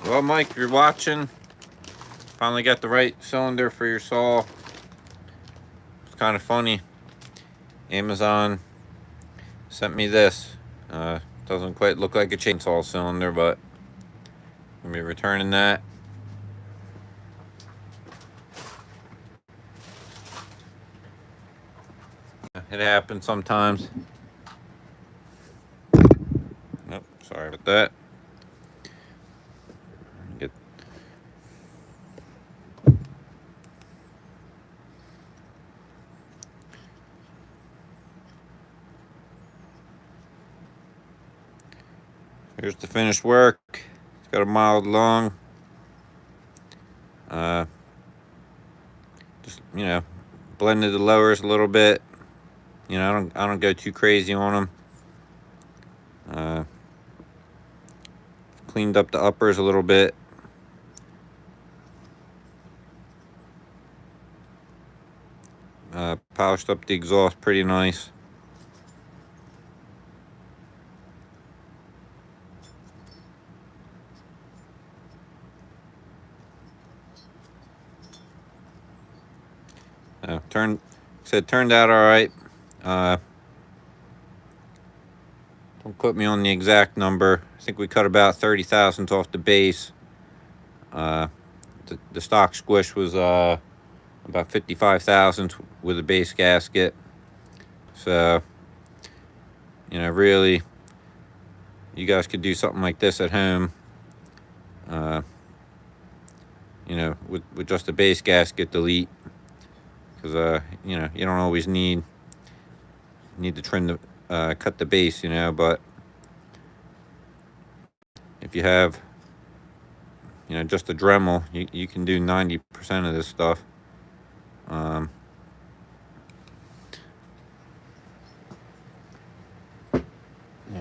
Well, Mike, if you're watching, finally got the right cylinder for your saw. It's kind of funny. Amazon sent me this. Doesn't quite look like a chainsaw cylinder, but I'm gonna be returning that. It happens sometimes. Nope, sorry about that. Get Here's the finished work. It's got a mild lung. Just blended the lowers a little bit. I don't go too crazy on them. Cleaned up the uppers a little bit. Polished up the exhaust pretty nice. Turned out all right. Don't quote me on the exact number. I think we cut about 30 thousandths off the base. The stock squish was about 55 thousandths with a base gasket. So, really, you guys could do something like this at home. With just a base gasket delete, because you don't always need to trim the cut the base, but if you have just a Dremel, you can do 90% of this stuff.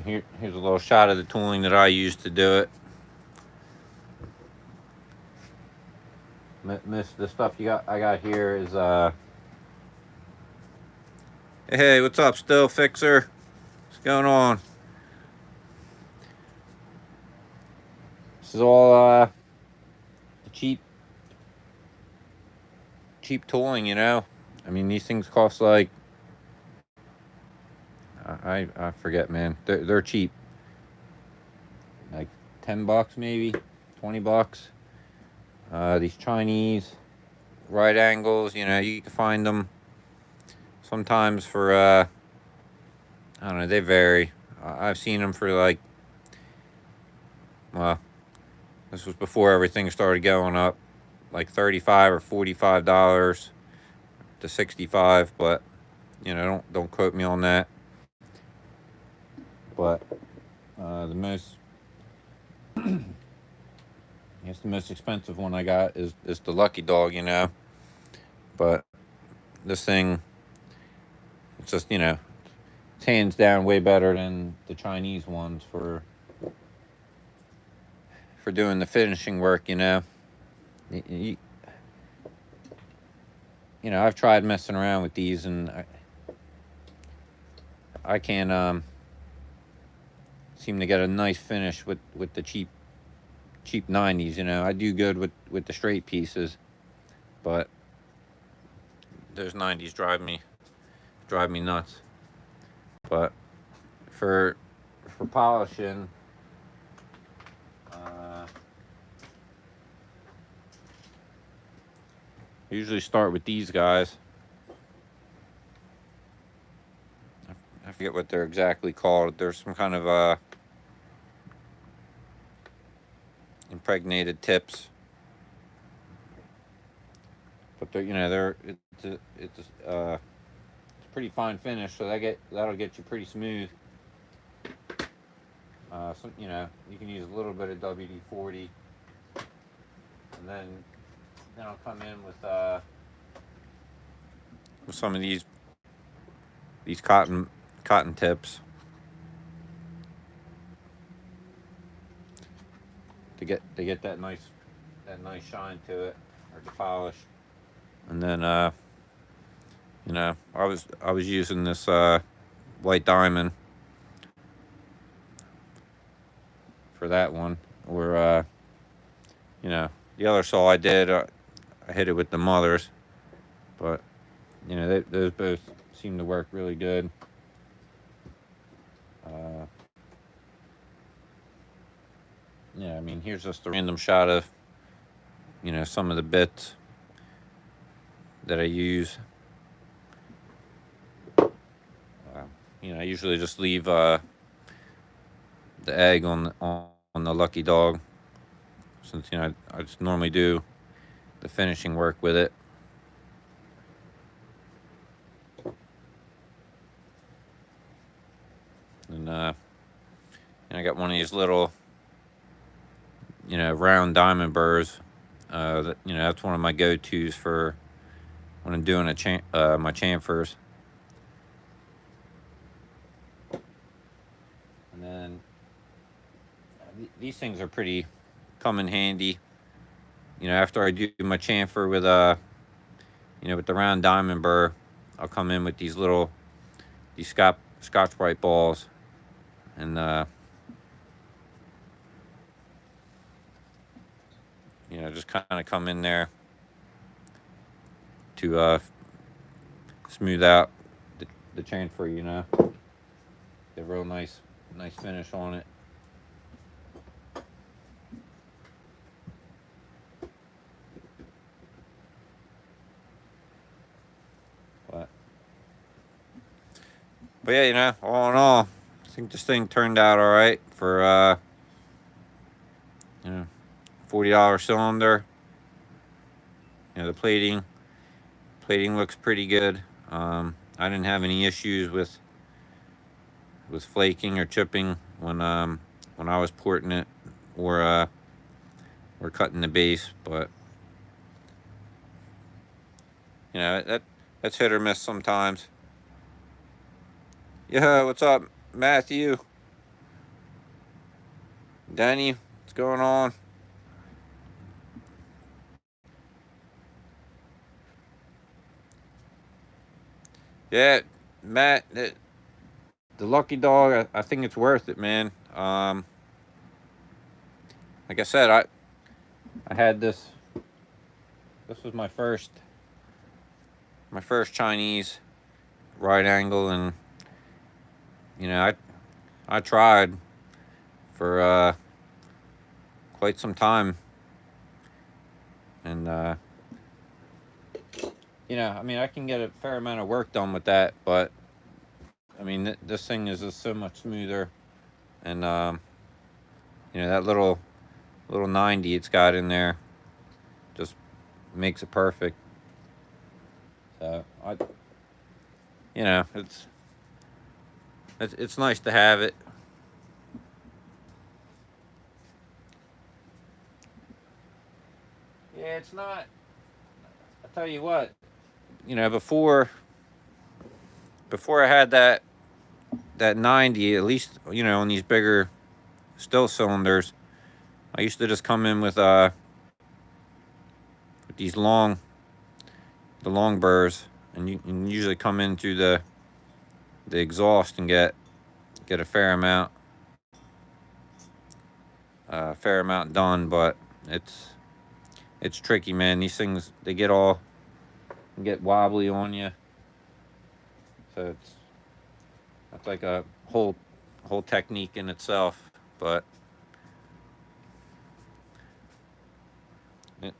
Here's a little shot of the tooling that I used to do it. The stuff I got here is hey, what's up, Still Fixer? What's going on? This is all the cheap tooling, I mean, these things cost like I forget, man. They're cheap. Like $10 maybe, $20. These Chinese right angles, you can find them sometimes for I don't know, they vary. I've seen them for like, well, this was before everything started going up, like $35 or $45 to $65, but don't quote me on that. But the most I guess the most expensive one I got is the Lucky Dog, but this thing, it's just it's hands down way better than the Chinese ones for doing the finishing work. I've tried messing around with these, and I can't seem to get a nice finish with the cheap 90s. I do good with the straight pieces, but those 90s drive me nuts. But for polishing, usually start with these guys. I forget what they're exactly called. There's some kind of impregnated tips, but it's a pretty fine finish, so that'll get you pretty smooth. You can use a little bit of WD-40, and then I'll come in with some of these cotton cotton tips to get that nice shine to it, or the polish. And then you know, I was using this white diamond for that one, or you know, the other saw I did, I hit it with the mothers, but you know, those both seem to work really good. Uh, yeah, I mean, here's just a random shot of, you know, some of the bits that I use. You know, I usually just leave the egg on the lucky dog, since you know I just normally do the finishing work with it. And I got one of these little, you know, round diamond burrs. That, you know, that's one of my go-tos for when I'm doing my chamfers. And then these things are pretty come in handy. You know, after I do my chamfer with you know, with the round diamond burr, I'll come in with these Scotch-Brite balls, and you know, just kind of come in there to smooth out the chamfer. You know, get a real nice finish on it. But yeah, you know, all in all, I think this thing turned out all right for you know, $40 cylinder. You know, the plating looks pretty good. I didn't have any issues with flaking or chipping when I was porting it, or cutting the base. But you know, that's hit or miss sometimes. Yeah, what's up, Matthew? Danny, what's going on? Yeah, Matt, the lucky dog, I think it's worth it, man. Like I said, I had this. This was my first Chinese right angle, and you know, I tried for quite some time, and you know, I mean, I can get a fair amount of work done with that, but I mean, this thing is just so much smoother, and you know, that little 90 it's got in there just makes it perfect. So you know, it's nice to have it. Yeah, it's not. I tell you what, you know, before I had that 90, at least, you know, on these bigger still cylinders, I used to just come in with these the long burrs, and you can usually come in through the exhaust and get a fair amount done. But it's tricky, man. These things, they get wobbly on you, so that's like a whole technique in itself. But it,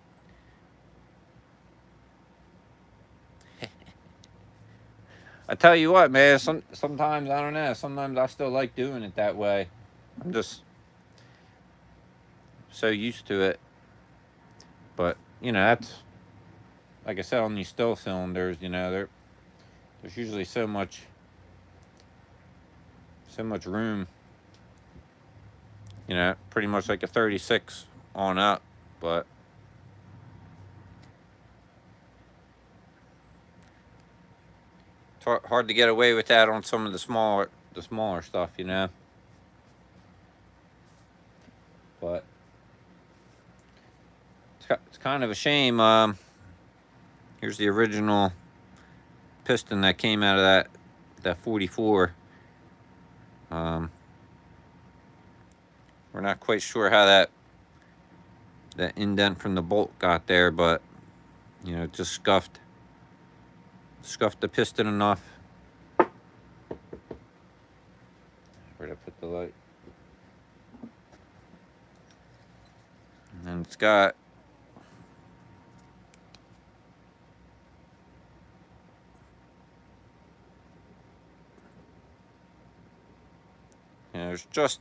I tell you what, man. Sometimes I don't know. Sometimes I still like doing it that way. I'm just so used to it. But you know, that's like I said, on these still cylinders. You know, there's usually so much room. You know, pretty much like a 36 on up. But hard to get away with that on some of the smaller stuff, you know. But it's kind of a shame. Here's the original piston that came out of that 44. We're not quite sure how that indent from the bolt got there, but you know, it just scuffed the piston enough. Where'd I put the light? And then it's got there's just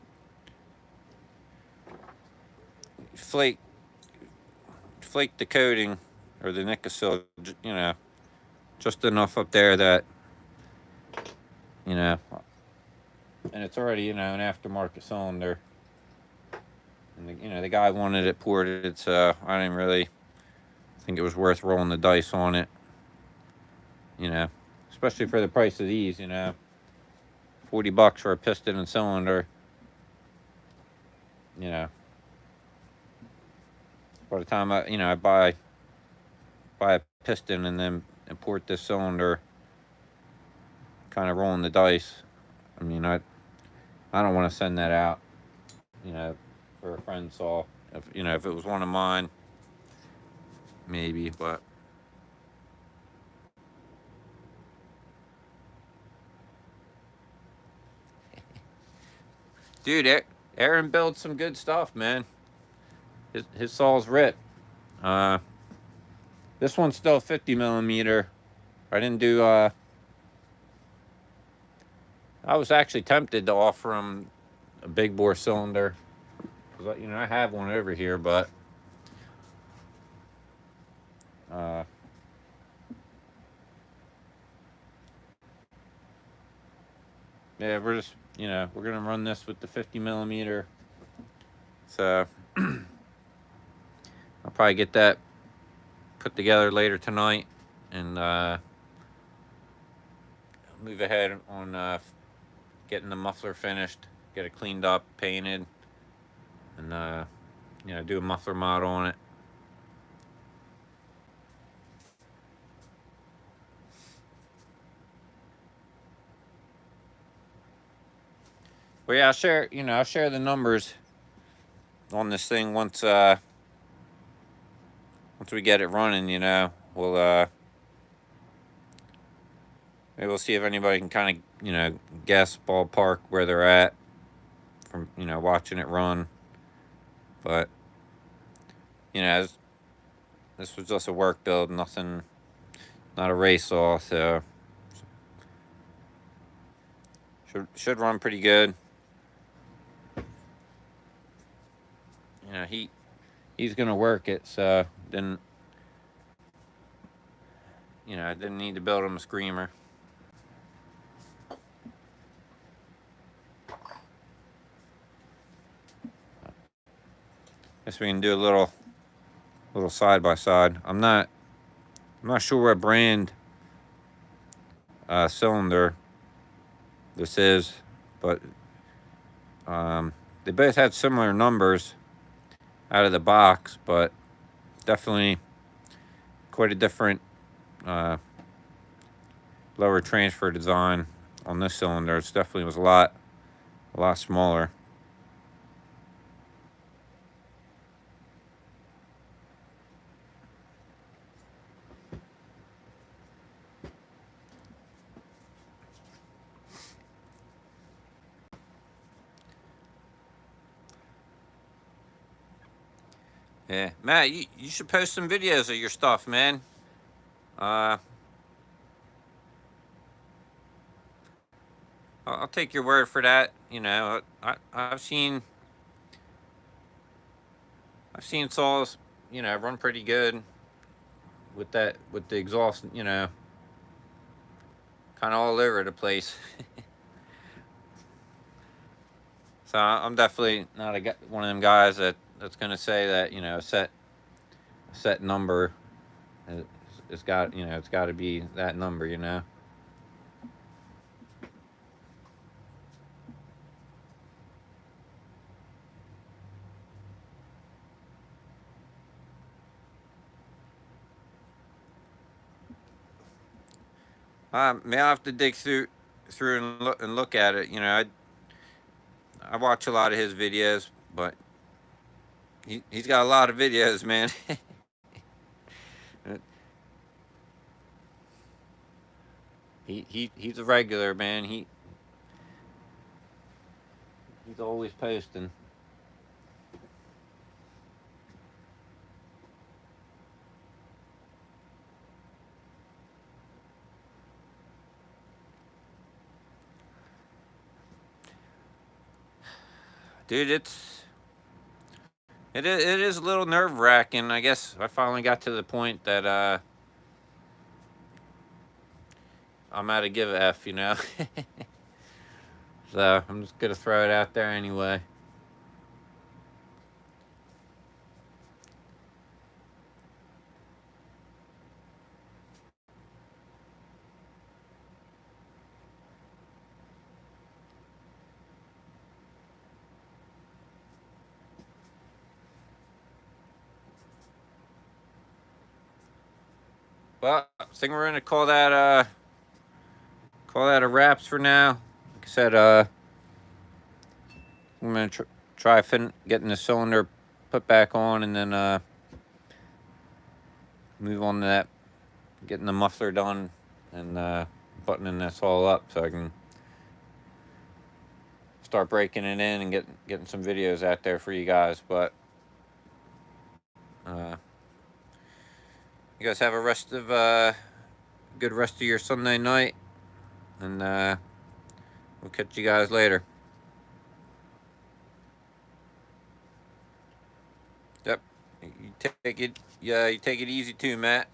flake the coating or the Nicosil, you know, just enough up there that, you know, and it's already, you know, an aftermarket cylinder, and you know, the guy wanted it ported, so I didn't really think it was worth rolling the dice on it, you know, especially for the price of these, you know, $40 for a piston and cylinder, you know. By the time I buy a piston and then import this cylinder, kind of rolling the dice, I mean, I don't want to send that out, you know, for a friend saw. If, you know, if it was one of mine, maybe, but dude, Aaron builds some good stuff, man. His saw's ripped. This one's still 50 millimeter. I didn't do. I was actually tempted to offer him a big bore cylinder, because you know, I have one over here, but yeah, we're just, you know, we're gonna run this with the 50 millimeter. So I'll probably get that put together later tonight, and move ahead on getting the muffler finished, get it cleaned up, painted, and you know, do a muffler mod on it. Well, yeah, I'll share the numbers on this thing once we get it running. You know, maybe we'll see if anybody can kind of, you know, guess ballpark where they're at from, you know, watching it run. But you know, this was just a work build, nothing, not a race saw, so should run pretty good. You know, he's gonna work it, so didn't need to build him a screamer. Guess we can do a little side by side. I'm not sure what brand cylinder this is, but they both had similar numbers out of the box, but definitely quite a different lower transfer design on this cylinder. It definitely was a lot smaller. Yeah, Matt, you should post some videos of your stuff, man. I'll take your word for that. You know, I've seen saws, you know, run pretty good with the exhaust, you know, kind of all over the place. So I'm definitely not one of them guys that's gonna say that, you know, a set number it's got, you know, it's got to be that number, you know. May I have to dig through and look at it. You know, I watch a lot of his videos, but he's got a lot of videos, man. He's a regular, man. He's always posting. Dude, it is a little nerve wracking. I guess I finally got to the point that I'm at a give a f, you know. So I'm just gonna throw it out there anyway. Well, I think we're gonna call that a wraps for now. Like I said, I'm gonna try getting the cylinder put back on, and then move on to that, getting the muffler done, and buttoning this all up so I can start breaking it in and getting some videos out there for you guys. But you guys have a good rest of your Sunday night, and we'll catch you guys later. Yep. You take it. Yeah, you take it easy too, Matt.